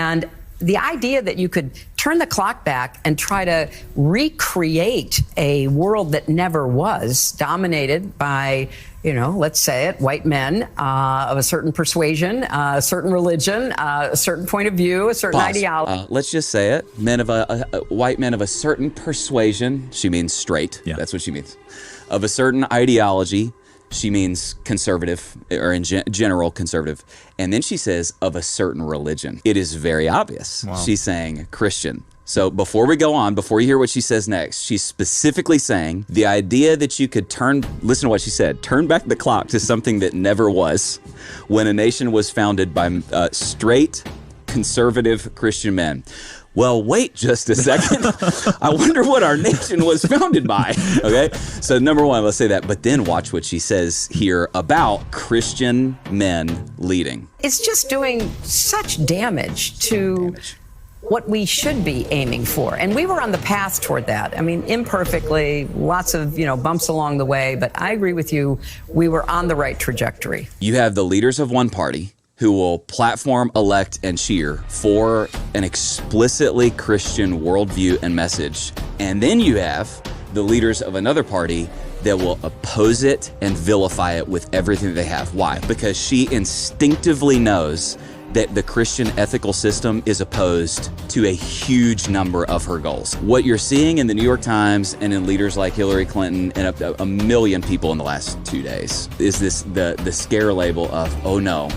And the idea that you could turn the clock back and try to recreate a world that never was, dominated by, let's say it, white men of a certain persuasion, a certain religion, a certain point of view, a certain ideology. Let's just say it. White men of a certain persuasion. She means straight. Yeah. That's what she means. Of a certain ideology. She means conservative, or in general conservative. And then she says of a certain religion. It is very obvious. Wow. She's saying Christian. So before we go on, before you hear what she says next, she's specifically saying the idea that you could listen to what she said, turn back the clock to something that never was, when a nation was founded by straight, conservative Christian men. Well, wait just a second. I wonder what our nation was founded by. Okay, so number one, let's say that. But then watch what she says here about Christian men leading. It's just doing such damage to what we should be aiming for. And we were on the path toward that. I mean, imperfectly, lots of, bumps along the way. But I agree with you. We were on the right trajectory. You have the leaders of one party who will platform, elect, and cheer for an explicitly Christian worldview and message. And then you have the leaders of another party that will oppose it and vilify it with everything that they have. Why? Because she instinctively knows that the Christian ethical system is opposed to a huge number of her goals. What you're seeing in the New York Times and in leaders like Hillary Clinton and a million people in the last 2 days is the scare label of, oh no,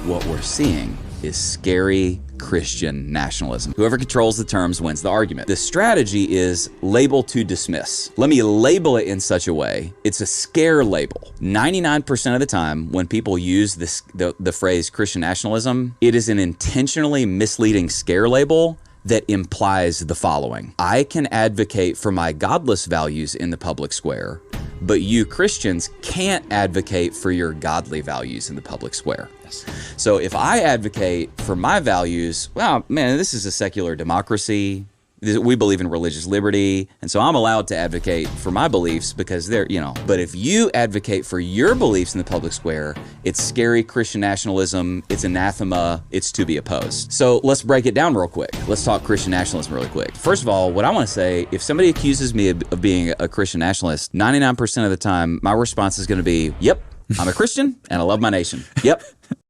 what we're seeing is scary Christian nationalism. Whoever controls the terms wins the argument. The strategy is label to dismiss. Let me label it in such a way. It's a scare label. 99% of the time when people use the phrase Christian nationalism, it is an intentionally misleading scare label that implies the following. I can advocate for my godless values in the public square, but you Christians can't advocate for your godly values in the public square. Yes. So if I advocate for my values, well, man, this is a secular democracy. We believe in religious liberty, and so I'm allowed to advocate for my beliefs because they're, But if you advocate for your beliefs in the public square, it's scary Christian nationalism, it's anathema, it's to be opposed. So let's break it down real quick. Let's talk Christian nationalism really quick. First of all, what I want to say, if somebody accuses me of being a Christian nationalist, 99% of the time, my response is going to be, yep, I'm a Christian and I love my nation. Yep.